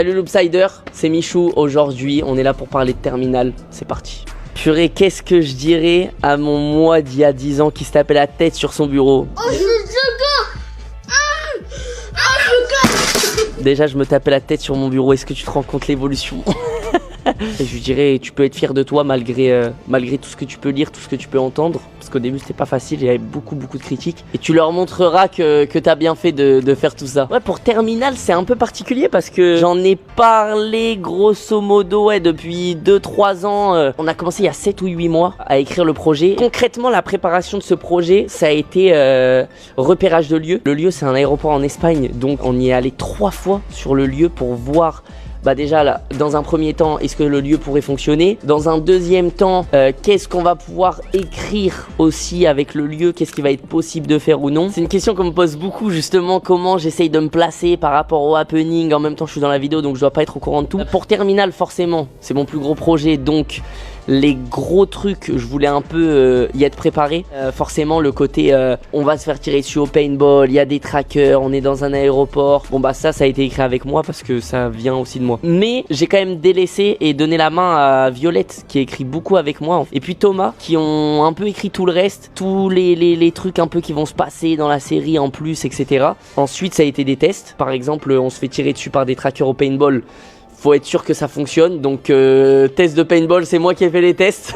Salut Loopsider, c'est Michou. Aujourd'hui, on est là pour parler de Terminal. C'est parti. Purée, qu'est-ce que je dirais à mon moi d'il y a 10 ans qui se tapait la tête sur son bureau? Oh, je Déjà, je me tapais la tête sur mon bureau. Est-ce que tu te rends compte l'évolution? Et je lui dirais, tu peux être fier de toi malgré tout ce que tu peux lire, tout ce que tu peux entendre. Parce qu'au début, c'était pas facile, il y avait beaucoup de critiques. Et tu leur montreras que t'as bien fait de faire tout ça. Ouais, pour Terminal, c'est un peu particulier parce que j'en ai parlé grosso modo depuis 2-3 ans. On a commencé il y a 7 ou 8 mois à écrire le projet. Concrètement, la préparation de ce projet, ça a été repérage de lieu. Le lieu, c'est un aéroport en Espagne. Donc, on y est allé 3 fois sur le lieu pour voir... Bah déjà là, dans un premier temps, est-ce que le lieu pourrait fonctionner? Dans un deuxième temps, qu'est-ce qu'on va pouvoir écrire aussi avec le lieu? Qu'est-ce qui va être possible de faire ou non? C'est une question qu'on me pose beaucoup justement, comment j'essaye de me placer par rapport au happening. En même temps je suis dans la vidéo donc je dois pas être au courant de tout. Pour Terminal forcément, c'est mon plus gros projet donc... Les gros trucs, je voulais un peu y être préparé. Forcément, le côté on va se faire tirer dessus au paintball, il y a des trackers, on est dans un aéroport. Bon, bah, ça a été écrit avec moi parce que ça vient aussi de moi. Mais j'ai quand même délaissé et donné la main à Violette qui a écrit beaucoup avec moi. Et puis Thomas qui ont un peu écrit tout le reste, tous les trucs un peu qui vont se passer dans la série en plus, etc. Ensuite, ça a été des tests. Par exemple, on se fait tirer dessus par des trackers au paintball. Faut être sûr que ça fonctionne, donc test de paintball, c'est moi qui ai fait les tests.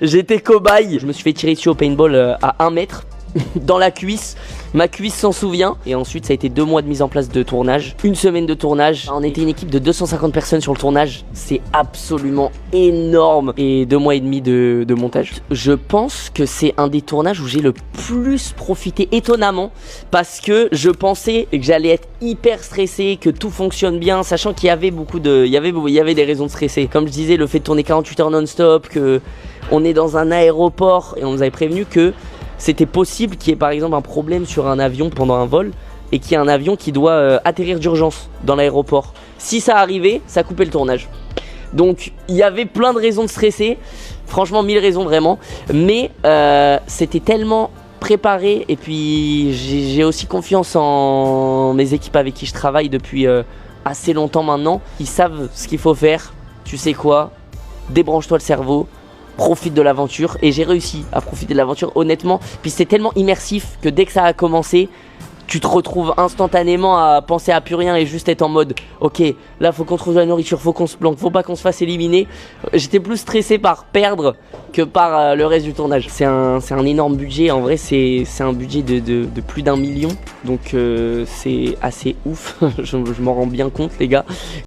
J'étais cobaye. Je me suis fait tirer dessus au paintball à 1 mètre dans la cuisse. Ma cuisse s'en souvient. Et ensuite ça a été 2 mois de mise en place de tournage, 1 semaine de tournage. On était une équipe de 250 personnes sur le tournage. C'est absolument énorme. Et 2 mois et demi de montage. Je pense que c'est un des tournages où j'ai le plus profité, étonnamment, parce que je pensais que j'allais être hyper stressé, que tout fonctionne bien, sachant qu'il y avait il y avait des raisons de stresser. Comme je disais, le fait de tourner 48 heures non-stop, que on est dans un aéroport et on nous avait prévenu que c'était possible qu'il y ait par exemple un problème sur un avion pendant un vol et qu'il y ait un avion qui doit atterrir d'urgence dans l'aéroport. Si ça arrivait, ça coupait le tournage. Donc il y avait plein de raisons de stresser, franchement 1000 raisons vraiment, mais c'était tellement préparé et puis j'ai aussi confiance en mes équipes avec qui je travaille depuis assez longtemps maintenant. Ils savent ce qu'il faut faire, tu sais quoi, débranche-toi le cerveau. Profite de l'aventure et j'ai réussi à profiter de l'aventure honnêtement. Puis c'était tellement immersif que dès que ça a commencé, tu te retrouves instantanément à penser à plus rien et juste être en mode ok, là faut qu'on trouve de la nourriture, faut qu'on se planque, faut pas qu'on se fasse éliminer. J'étais plus stressé par perdre que par le reste du tournage. C'est un énorme budget, en vrai c'est un budget de plus d'1 million. Donc c'est assez ouf, je m'en rends bien compte les gars.